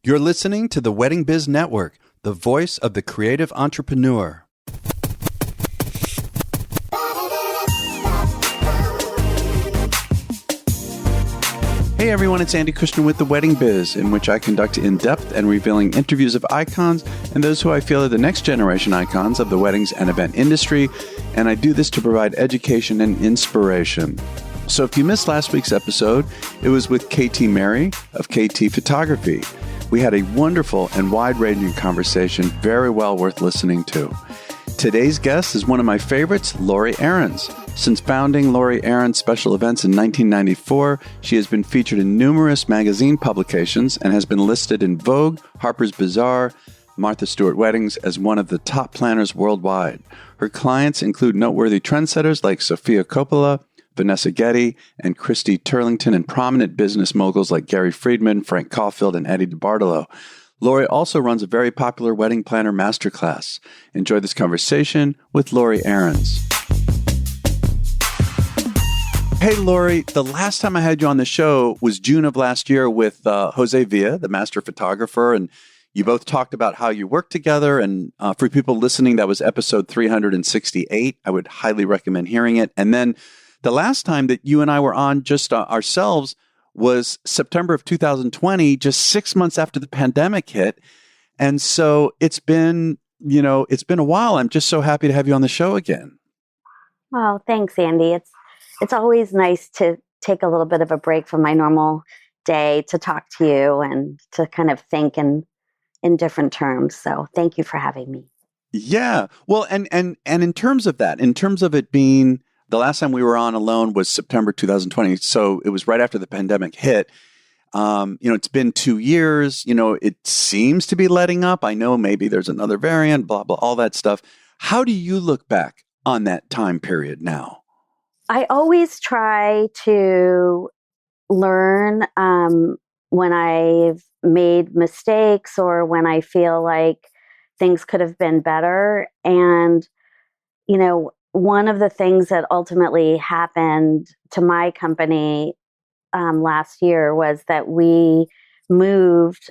You're listening to the Wedding Biz Network, the voice of the creative entrepreneur. Hey everyone, it's Andy Kushner with The Wedding Biz, in which I conduct in-depth and revealing interviews of icons and those who I feel are the next generation icons of the weddings and event industry, and I do this to provide education and inspiration. So if you missed last week's episode, it was with KT Mary of KT Photography. We had a wonderful and wide-ranging conversation, very well worth listening to. Today's guest is one of my favorites, LAURIE Arons. Since founding LAURIE Arons Special Events in 1994, she has been featured in numerous magazine publications and has been listed in Vogue, Harper's Bazaar, Martha Stewart Weddings as one of the top planners worldwide. Her clients include noteworthy trendsetters like Sophia Coppola, Vanessa Getty, and Christy Turlington, and prominent business moguls like Gary Friedman, Frank Caufield, and Eddie DeBartolo. LAURIE also runs a very popular wedding planner masterclass. Enjoy this conversation with LAURIE Arons. Hey, LAURIE, the last time I had you on the show was June of last year with Jose Villa, the master photographer, and you both talked about how you work together. And for people listening, that was episode 368. I would highly recommend hearing it. And then the last time that you and I were on just ourselves was September of 2020, just 6 months after the pandemic hit. And so it's been a while. I'm just so happy to have you on the show again. Well, thanks, Andy. It's always nice to take a little bit of a break from my normal day to talk to you and to kind of think in different terms. So thank you for having me. Yeah. Well, and in terms of that, in terms of it being the last time we were on alone was September 2020. So it was right after the pandemic hit. It's been 2 years. It seems to be letting up. I know maybe there's another variant, blah, blah, all that stuff. How do you look back on that time period now? I always try to learn when I've made mistakes or when I feel like things could have been better. And, one of the things that ultimately happened to my company last year was that we moved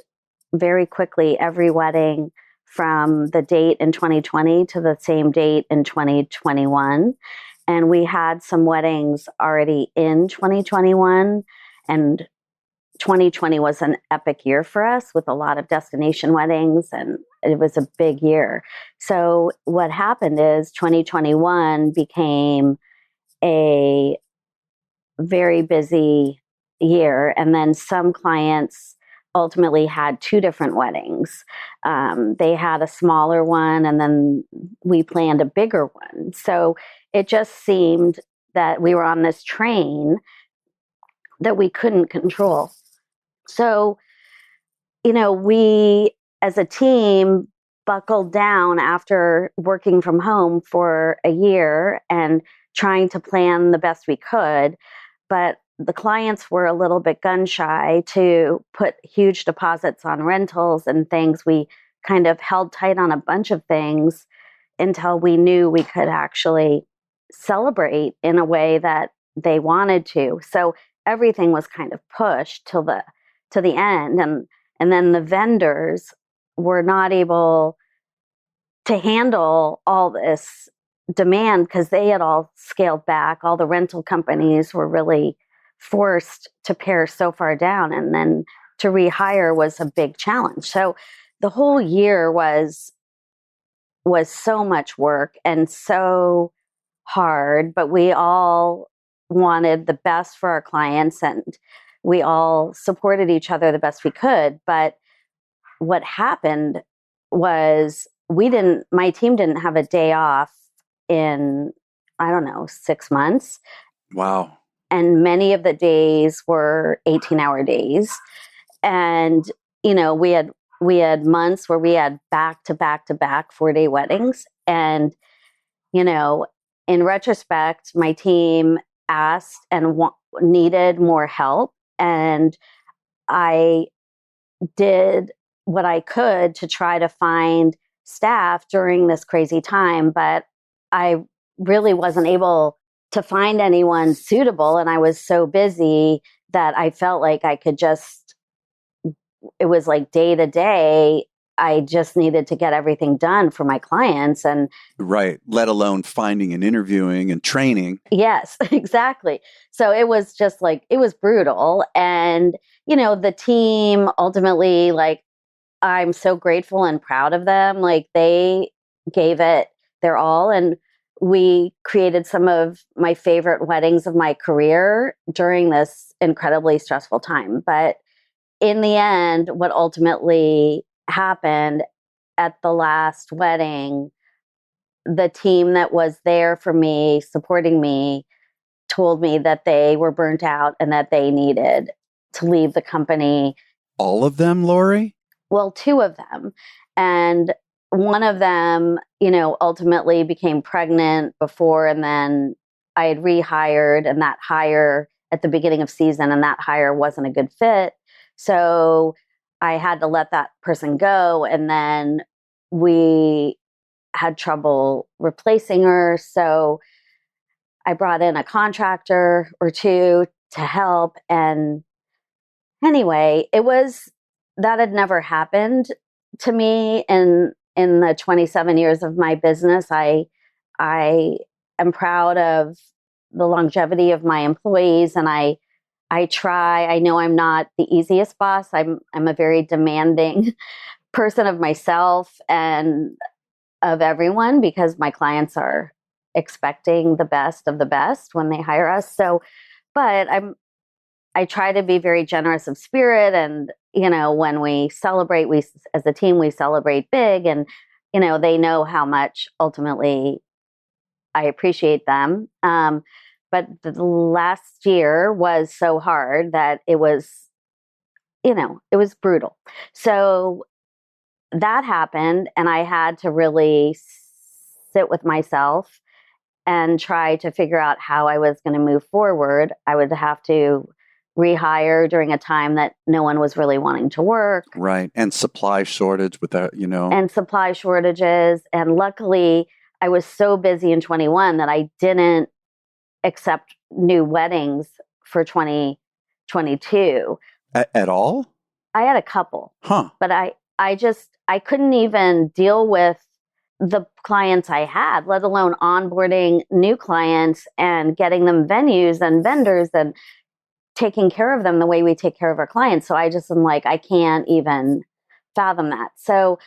very quickly every wedding from the date in 2020 to the same date in 2021. And we had some weddings already in 2021, and 2020 was an epic year for us with a lot of destination weddings, and it was a big year. So what happened is 2021 became a very busy year, and then some clients ultimately had two different weddings. They had a smaller one, and then we planned a bigger one. So it just seemed that we were on this train that we couldn't control. So, we as a team buckled down after working from home for a year and trying to plan the best we could. But the clients were a little bit gun shy to put huge deposits on rentals and things. We kind of held tight on a bunch of things until we knew we could actually celebrate in a way that they wanted to. So everything was kind of pushed to the end. And then the vendors were not able to handle all this demand because they had all scaled back. All the rental companies were really forced to pare so far down. And then to rehire was a big challenge. So the whole year was so much work and so hard, but we all wanted the best for our clients and we all supported each other the best we could. But what happened was my team didn't have a day off in, 6 months. Wow. And many of the days were 18-hour days. And, we had months where we had back to back 4-day weddings. And, in retrospect, my team asked and needed more help. And I did what I could to try to find staff during this crazy time, but I really wasn't able to find anyone suitable. And I was so busy that I felt like I could just it was like day to day. I just needed to get everything done for my clients. And right, let alone finding and interviewing and training. yes, exactly. So it was just like, it was brutal. And, you know, the team ultimately, like, I'm so grateful and proud of them. Like, they gave it their all. And we created some of my favorite weddings of my career during this incredibly stressful time. But in the end, what ultimately happened at the last wedding, the team that was there for me, supporting me, told me that they were burnt out and that they needed to leave the company. All of them, Laurie? Well, two of them. And one of them, you know, ultimately became pregnant before, and then I had rehired, and that hire at the beginning of season, and that hire wasn't a good fit. So I had to let that person go. And then we had trouble replacing her. So I brought in a contractor or two to help. And anyway, that had never happened to me in the 27 years of my business. I am proud of the longevity of my employees, and I try. I know I'm not the easiest boss. I'm a very demanding person of myself and of everyone, because my clients are expecting the best of the best when they hire us. So, but I try to be very generous of spirit. And, you know, when we celebrate, we, as a team, we celebrate big, and, you know, they know how much ultimately I appreciate them. But the last year was so hard that it was, you know, it was brutal. So that happened, and I had to really sit with myself and try to figure out how I was going to move forward. I would have to rehire during a time that no one was really wanting to work. Right. And supply shortage with that, you know. And supply shortages. And luckily, I was so busy in 21 that I didn't accept new weddings for 2022. At all? I had a couple. Huh. But I couldn't even deal with the clients I had, let alone onboarding new clients and getting them venues and vendors and taking care of them the way we take care of our clients. So I just am like, I can't even fathom that. So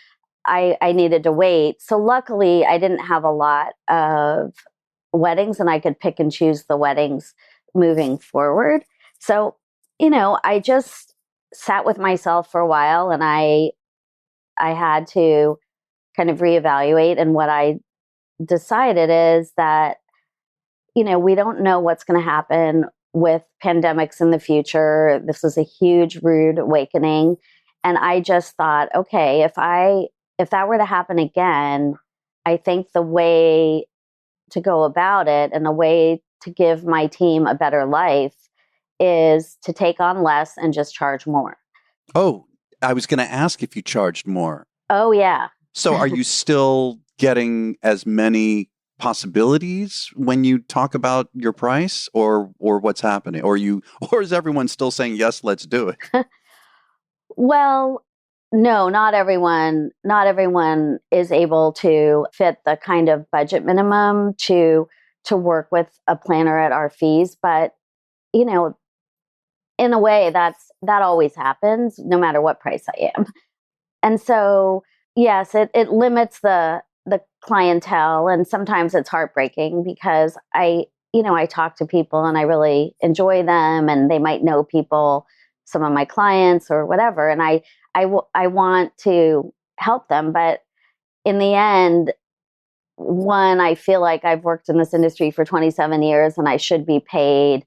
I needed to wait. So luckily, I didn't have a lot of weddings, and I could pick and choose the weddings moving forward. So, you know, I just sat with myself for a while, and I had to kind of reevaluate. And what I decided is that, you know, we don't know what's going to happen with pandemics in the future. This was a huge, rude awakening. And I just thought, okay, if that were to happen again, I think the way to go about it and the way to give my team a better life is to take on less and just charge more. Oh, I was going to ask if you charged more. Oh, yeah. So are you still getting as many possibilities when you talk about your price, or what's happening? Or is everyone still saying, yes, let's do it? Well, no, not everyone. Not everyone is able to fit the kind of budget minimum to work with a planner at our fees. But, you know, in a way, that always happens, no matter what price I am. And so, yes, it limits the clientele, and sometimes it's heartbreaking because I talk to people and I really enjoy them, and they might know people, some of my clients or whatever, and I want to help them, but in the end, one, I feel like I've worked in this industry for 27 years and I should be paid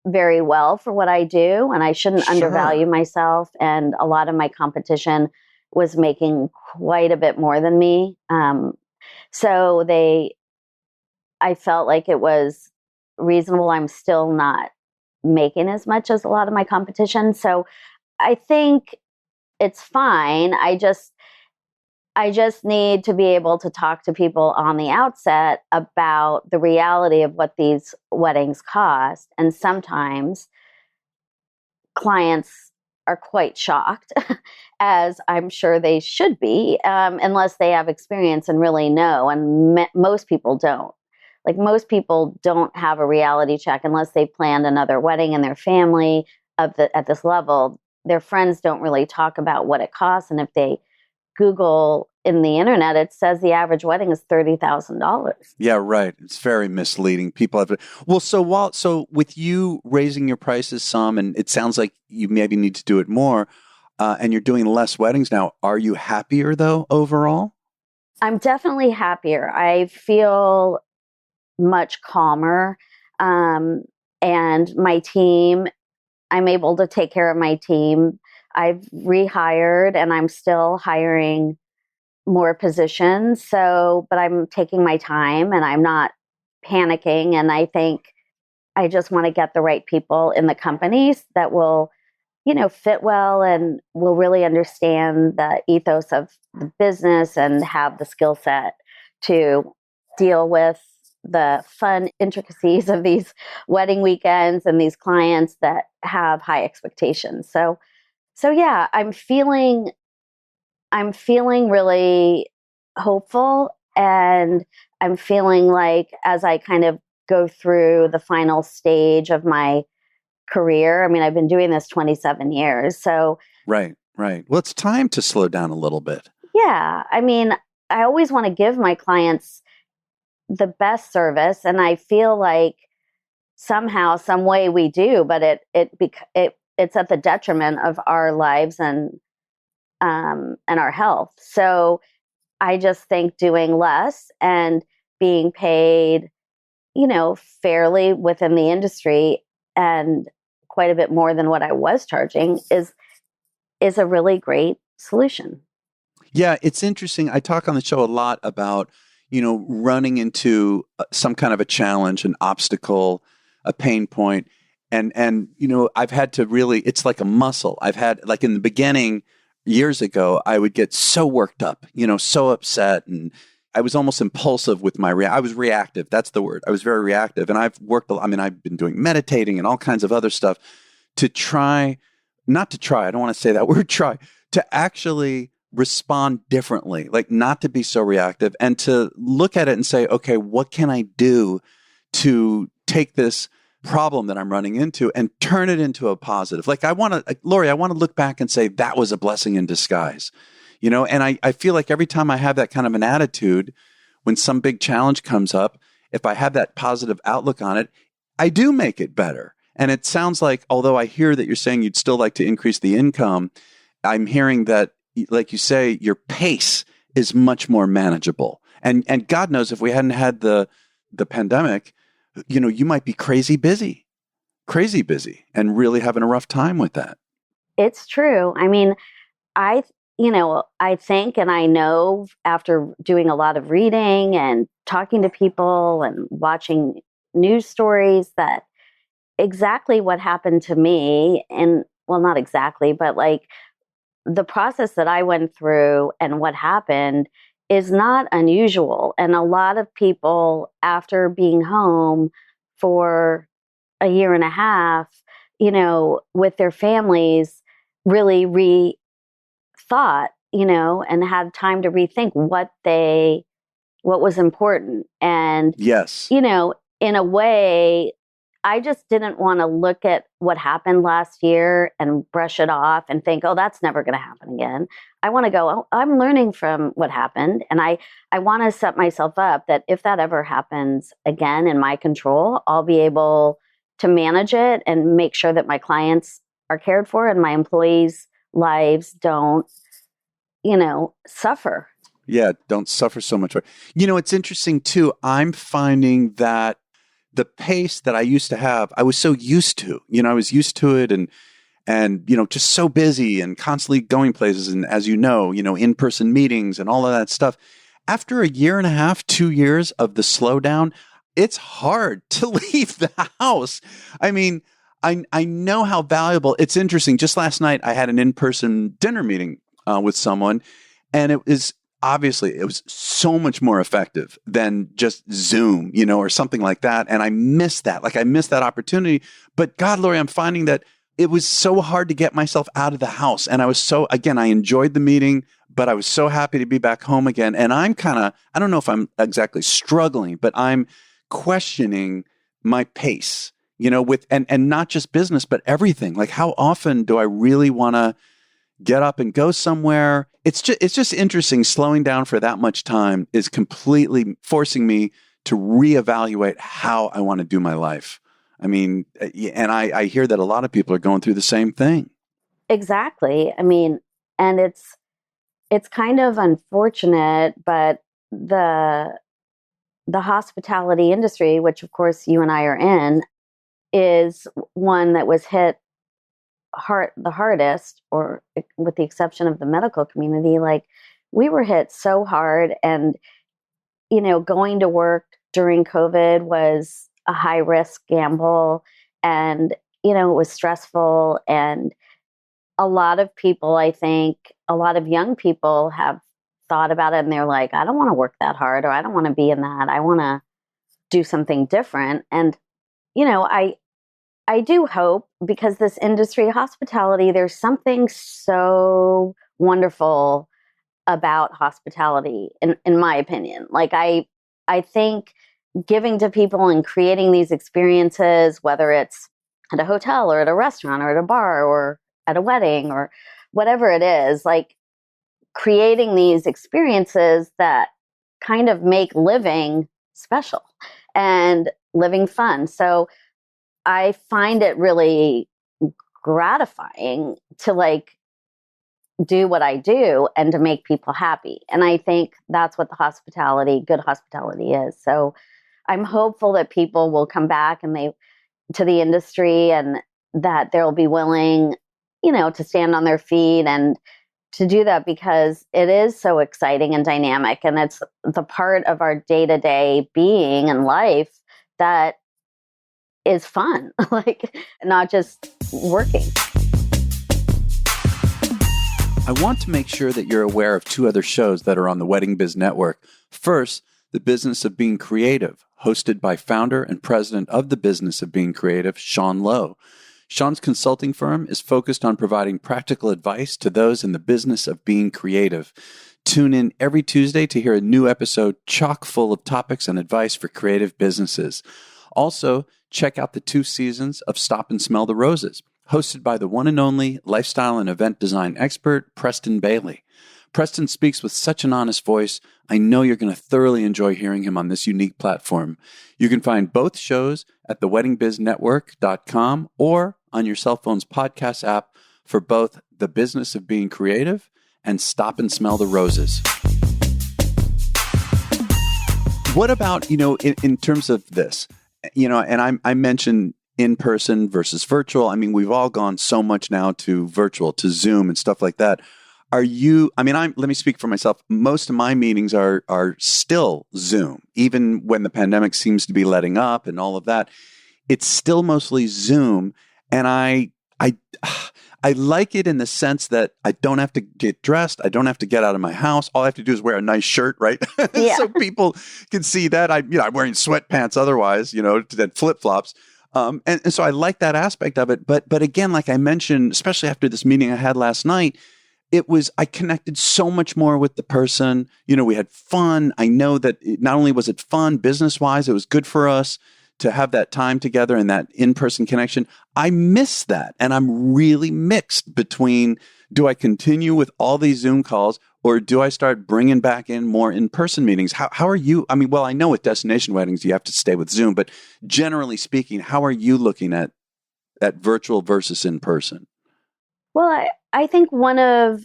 very well for what I do, and I shouldn't undervalue myself. And a lot of my competition was making quite a bit more than me. So I felt like it was reasonable. I'm still not making as much as a lot of my competition. So I think it's fine. I just need to be able to talk to people on the outset about the reality of what these weddings cost. And sometimes clients are quite shocked, as I'm sure they should be, unless they have experience and really know. And most people don't. Like, most people don't have a reality check unless they planned another wedding in their family at this level. Their friends don't really talk about what it costs. And if they Google in the internet, it says the average wedding is $30,000. Yeah, right. It's very misleading. People have well, so with you raising your prices some, and it sounds like you maybe need to do it more, and you're doing less weddings now. Are you happier though overall? I'm definitely happier. I feel much calmer, and my team. I'm able to take care of my team. I've rehired, and I'm still hiring more positions. So, but I'm taking my time and I'm not panicking. And I think I just want to get the right people in the companies that will, fit well and will really understand the ethos of the business and have the skill set to deal with the fun intricacies of these wedding weekends and these clients that have high expectations. So yeah, I'm feeling really hopeful, and I'm feeling like as I kind of go through the final stage of my career, I mean, I've been doing this 27 years. So Right. Well, it's time to slow down a little bit. yeah, I mean, I always want to give my clients the best service, and I feel like somehow, some way we do, but it's at the detriment of our lives and our health. So I just think doing less and being paid, fairly within the industry and quite a bit more than what I was charging is a really great solution. Yeah, it's interesting. I talk on the show a lot about, running into some kind of a challenge, an obstacle, a pain point. And I've had to really, it's like a muscle. I've had, like in the beginning, years ago, I would get so worked up, so upset. And I was almost impulsive with I was reactive. That's the word. I was very reactive. And I've been doing meditating and all kinds of other stuff to try, not to try, I don't want to say that word, try, to actually respond differently, like not to be so reactive and to look at it and say, okay, what can I do to take this problem that I'm running into and turn it into a positive? Like Laurie, I want to look back and say that was a blessing in disguise, and I feel like every time I have that kind of an attitude, when some big challenge comes up, if I have that positive outlook on it, I do make it better. And it sounds like, although I hear that you're saying you'd still like to increase the income, I'm hearing that, like you say, your pace is much more manageable. And God knows if we hadn't had the pandemic, you might be crazy busy and really having a rough time with that. It's true. I mean, I think, and I know after doing a lot of reading and talking to people and watching news stories that exactly what happened to me, and well, not exactly, but like the process that I went through and what happened is not unusual. And a lot of people, after being home for a year and a half, with their families, really rethought, and had time to rethink what was important. And, yes, in a way, I just didn't want to look at what happened last year and brush it off and think, oh, that's never going to happen again. I want to go, oh, I'm learning from what happened. And I want to set myself up that if that ever happens again in my control, I'll be able to manage it and make sure that my clients are cared for and my employees' lives don't, suffer. Yeah, don't suffer so much. It's interesting too. I'm finding that the pace that I used to have, I was so used to, I was used to it and just so busy and constantly going places. And as in-person meetings and all of that stuff. After a year and a half, 2 years of the slowdown, it's hard to leave the house. I mean, I know how valuable. It's interesting. Just last night, I had an in-person dinner meeting with someone, and it was so much more effective than just Zoom, or something like that. And I missed that. Like I missed that opportunity. But God, Laurie, I'm finding that it was so hard to get myself out of the house. And I was again, I enjoyed the meeting, but I was so happy to be back home again. And I'm I don't know if I'm exactly struggling, but I'm questioning my pace, and not just business, but everything. Like, how often do I really want to get up and go somewhere? It's just interesting. Slowing down for that much time is completely forcing me to reevaluate how I want to do my life. I mean, and I hear that a lot of people are going through the same thing. Exactly. I mean, and it's kind of unfortunate, but the hospitality industry, which of course you and I are in, is one that was hit the hardest, or with the exception of the medical community. Like, we were hit so hard, and going to work during COVID was a high risk gamble, and it was stressful. And a lot of people, I think a lot of young people, have thought about it, and they're like, I don't want to work that hard, or I don't want to be in that. I want to do something different. And I do hope, because this industry, hospitality, there's something so wonderful about hospitality, in my opinion. Like, I think giving to people and creating these experiences, whether it's at a hotel or at a restaurant or at a bar or at a wedding or whatever it is, like, creating these experiences that kind of make living special and living fun. So I find it really gratifying to, like, do what I do and to make people happy. And I think that's what good hospitality is. So I'm hopeful that people will come back to the industry, and that they'll be willing, to stand on their feet and to do that, because it is so exciting and dynamic. And it's the part of our day-to-day being and life that is fun, like, not just working. I want to make sure that you're aware of two other shows that are on the Wedding Biz Network. First, The Business of Being Creative, hosted by founder and president of The Business of Being Creative, Sean Lowe. Sean's consulting firm is focused on providing practical advice to those in the business of being creative. Tune in every Tuesday to hear a new episode chock full of topics and advice for creative businesses. Also, check out the 2 seasons of Stop and Smell the Roses, hosted by the one and only lifestyle and event design expert, Preston Bailey. Preston speaks with such an honest voice. I know you're going to thoroughly enjoy hearing him on this unique platform. You can find both shows at theweddingbiznetwork.com or on your cell phone's podcast app for both The Business of Being Creative and Stop and Smell the Roses. What about, in terms of this, and I mentioned in-person versus virtual. I mean, we've all gone so much now to virtual, to Zoom and stuff like that. Let me speak for myself. Most of my meetings are still Zoom, even when the pandemic seems to be letting up and all of that. It's still mostly Zoom. And I like it in the sense that I don't have to get dressed. I don't have to get out of my house. All I have to do is wear a nice shirt, right? Yeah. So people can see that. I'm wearing sweatpants otherwise, than flip-flops. And so I like that aspect of it. But again, like I mentioned, especially after this meeting I had last night, I connected so much more with the person. We had fun. I know that not only was it fun business-wise, it was good for us to have that time together and that in-person connection. I miss that. And I'm really mixed between, do I continue with all these Zoom calls, or do I start bringing back in more in-person meetings? How are you? I mean, well, I know with destination weddings, you have to stay with Zoom, but generally speaking, how are you looking at virtual versus in-person? Well, I think one of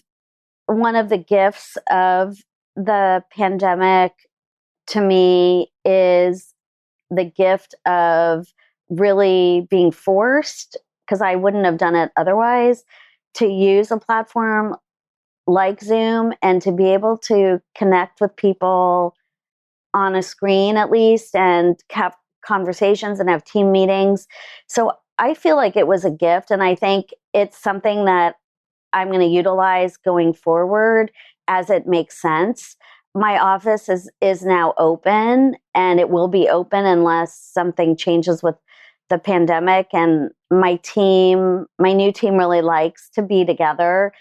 the gifts of the pandemic to me is the gift of really being forced, because I wouldn't have done it otherwise, to use a platform like Zoom and to be able to connect with people on a screen at least, and have conversations and have team meetings. So I feel like it was a gift, and I think it's something that I'm going to utilize going forward as it makes sense. My office is now open, and it will be open unless something changes with the pandemic, and my new team really likes to be together.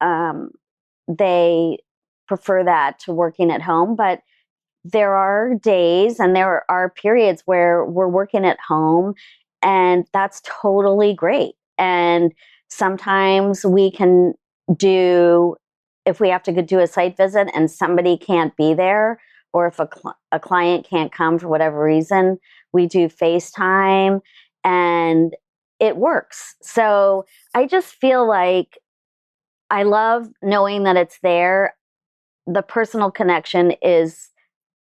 They prefer that to working at home, but there are days and there are periods where we're working at home, and that's totally great. And sometimes we can if we have to do a site visit and somebody can't be there, or if a client can't come for whatever reason, we do FaceTime and it works. So I just feel like I love knowing that it's there. The personal connection is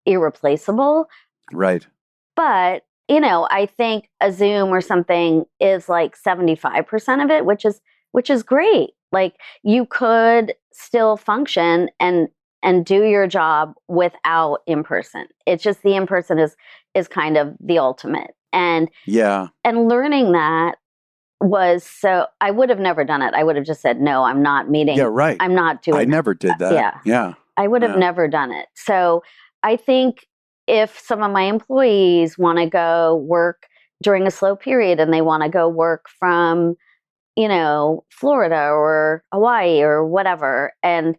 irreplaceable. Right. But, I think a Zoom or something is like 75% of it, which is great. Like, you could still function and do your job without in person. It's just the in person is kind of the ultimate. And learning that I would have never done it. I would have just said, no, I'm not meeting. Yeah, right. I'm not doing I never did that. Yeah. I would have never done it. So I think if some of my employees want to go work during a slow period and they want to go work from, Florida or Hawaii or whatever, and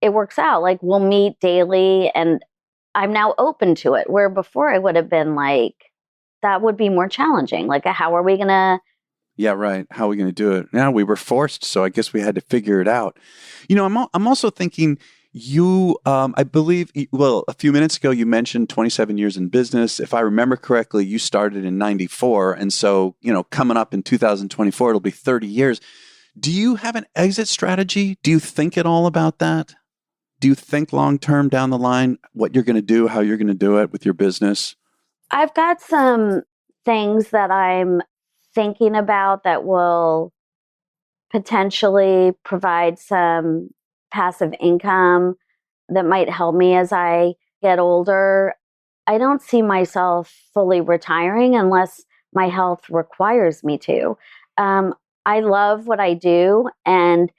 it works out, like, we'll meet daily, and I'm now open to it, where before I would have been like, that would be more challenging. Like, how are we going to... Yeah, right. How are we going to do it? Now we were forced, so I guess we had to figure it out. I'm also thinking I believe, a few minutes ago you mentioned 27 years in business. If I remember correctly, you started in 94. And so, coming up in 2024, it'll be 30 years. Do you have an exit strategy? Do you think at all about that? Do you think long-term down the line, what you're going to do, how you're going to do it with your business? I've got some things that I'm thinking about that will potentially provide some passive income that might help me as I get older. I don't see myself fully retiring unless my health requires me to. I love what I do, and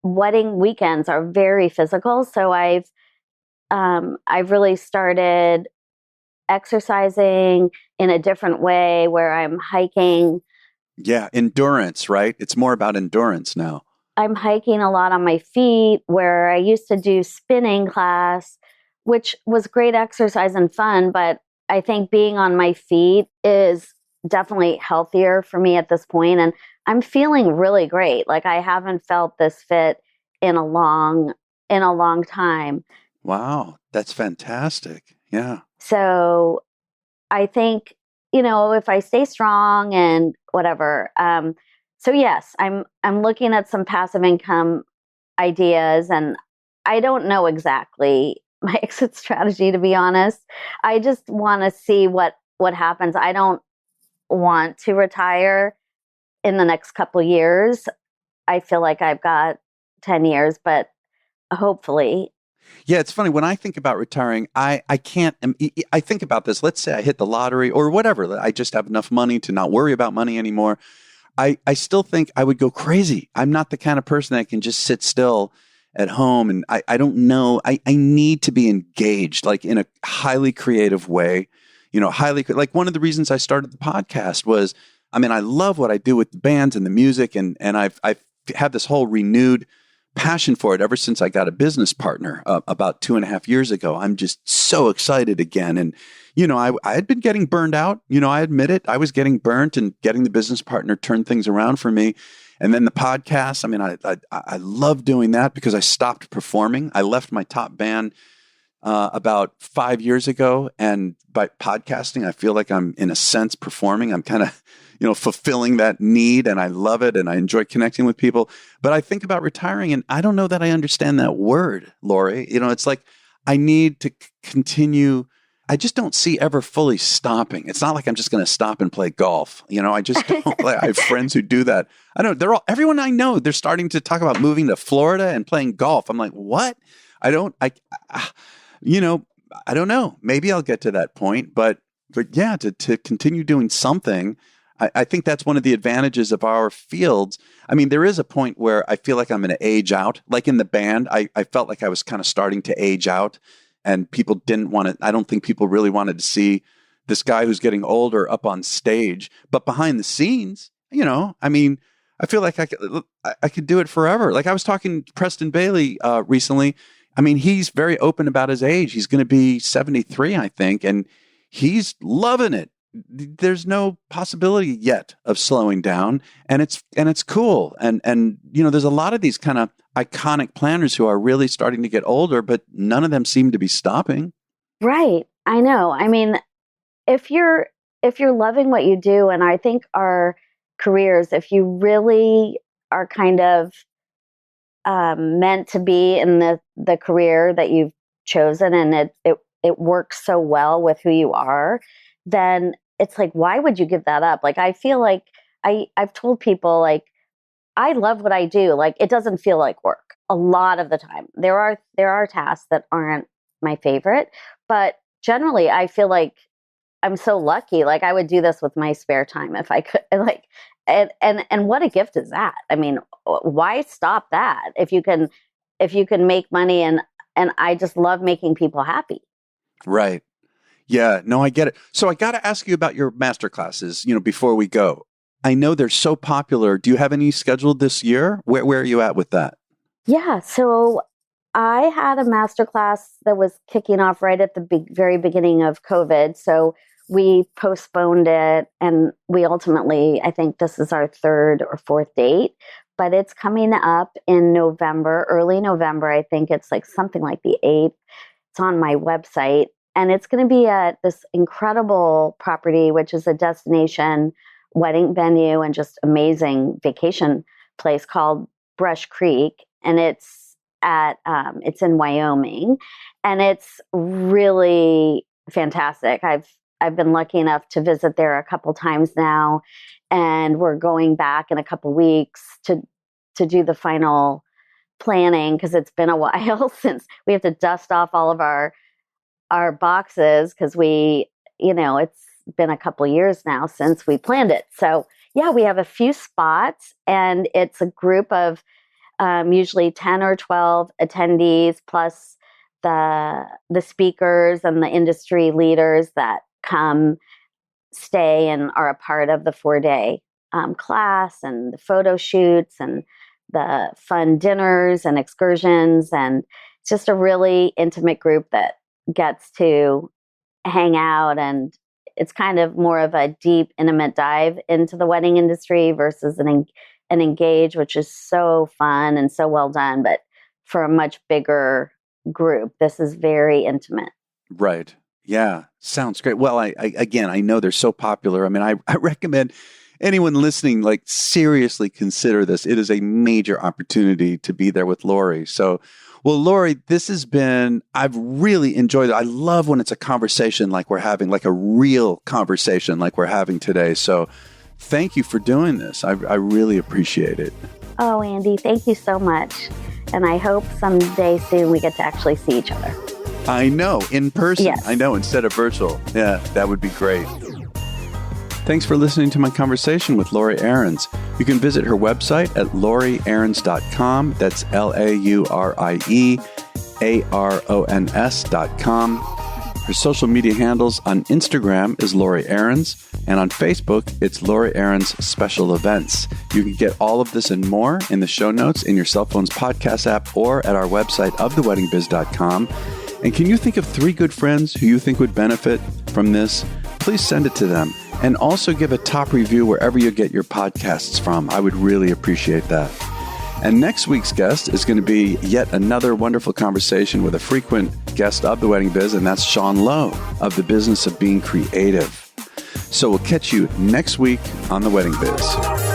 wedding weekends are very physical. So I've really started exercising in a different way, where I'm hiking. Yeah, endurance, right? It's more about endurance now. I'm hiking a lot on my feet, where I used to do spinning class, which was great exercise and fun. But I think being on my feet is definitely healthier for me at this point. And I'm feeling really great. Like, I haven't felt this fit in a long time. Wow, that's fantastic. Yeah. So I think, if I stay strong and whatever. So yes, I'm looking at some passive income ideas, and I don't know exactly my exit strategy, to be honest. I just want to see what happens. I don't want to retire in the next couple years. I feel like I've got 10 years, but hopefully. Yeah, it's funny. When I think about retiring, I think about this. Let's say I hit the lottery or whatever. I just have enough money to not worry about money anymore. I still think I would go crazy. I'm not the kind of person that can just sit still at home. And I don't know. I need to be engaged, like, in a highly creative way. Like, one of the reasons I started the podcast was, I love what I do with the bands and the music. And I've had this whole renewed passion for it ever since I got a business partner about 2.5 years ago. I'm just so excited again. And, I had been getting burned out. I admit it. I was getting burnt, and getting the business partner turned things around for me. And then the podcast, I love doing that because I stopped performing. I left my top band about 5 years ago. And by podcasting, I feel like I'm, in a sense, performing. I'm kind of, fulfilling that need, and I love it, and I enjoy connecting with people. But I think about retiring, and I don't know that I understand that word, Laurie. It's like I need to continue. I just don't see ever fully stopping. It's not like I'm just going to stop and play golf. I just don't. I have friends who do that. I don't. Everyone I know, they're starting to talk about moving to Florida and playing golf. I'm like, what? I don't know. Maybe I'll get to that point, but yeah, to continue doing something. I think that's one of the advantages of our fields. There is a point where I feel like I'm going to age out. Like in the band, I felt like I was kind of starting to age out, and people didn't want to. I don't think people really wanted to see this guy who's getting older up on stage. But behind the scenes, I mean, I feel like I could do it forever. Like I was talking to Preston Bailey recently. I mean, he's very open about his age. He's going to be 73, I think, and he's loving it. There's no possibility yet of slowing down, and it's cool. And there's a lot of these kind of iconic planners who are really starting to get older, but none of them seem to be stopping. Right. I know. I mean, if you're loving what you do, and I think our careers, if you really are kind of meant to be in the career that you've chosen, and it works so well with who you are, then it's like, why would you give that up? Like, I feel like I've told people, like, I love what I do. Like, it doesn't feel like work a lot of the time. There are tasks that aren't my favorite, but generally I feel like I'm so lucky. Like, I would do this with my spare time if I could. Like, and what a gift is that? I mean, why stop that if you can make money, and I just love making people happy. Right. Yeah, no, I get it. So I got to ask you about your masterclasses, before we go. I know they're so popular. Do you have any scheduled this year? Where are you at with that? Yeah, so I had a masterclass that was kicking off right at the very beginning of COVID. So we postponed it, and we ultimately, I think this is our third or fourth date, but it's coming up in November, early November. I think it's like something like the 8th. It's on my website. And it's going to be at this incredible property, which is a destination wedding venue and just amazing vacation place called Brush Creek. And it's in Wyoming, and it's really fantastic. I've been lucky enough to visit there a couple times now, and we're going back in a couple weeks to do the final planning, because it's been a while since we have to dust off all of our boxes, because it's been a couple years now since we planned it. So yeah, we have a few spots, and it's a group of usually 10 or 12 attendees, plus the speakers and the industry leaders that come stay and are a part of the 4-day class, and the photo shoots and the fun dinners and excursions. And it's just a really intimate group that gets to hang out, and it's kind of more of a deep, intimate dive into the wedding industry versus an engage, which is so fun and so well done, but for a much bigger group. This is very intimate. Right. Yeah. Sounds great. Well, I know they're so popular. I mean, I recommend anyone listening, like, seriously consider this. It is a major opportunity to be there with Laurie. So, well, Laurie, I've really enjoyed it. I love when it's a conversation like we're having, like a real conversation like we're having today. So thank you for doing this. I really appreciate it. Oh, Andy, thank you so much. And I hope someday soon we get to actually see each other. I know, in person. Yes. I know, instead of virtual. Yeah, that would be great. Thanks for listening to my conversation with Laurie Arons. You can visit her website at lauriearons.com. That's LAURIEARONS.com. Her social media handles on Instagram is Laurie Arons, and on Facebook, it's Laurie Arons Special Events. You can get all of this and more in the show notes in your cell phone's podcast app or at our website of theweddingbiz.com. And can you think of 3 good friends who you think would benefit from this? Please send it to them. And also give a top review wherever you get your podcasts from. I would really appreciate that. And next week's guest is going to be yet another wonderful conversation with a frequent guest of The Wedding Biz, and that's Sean Lowe of The Business of Being Creative. So we'll catch you next week on The Wedding Biz.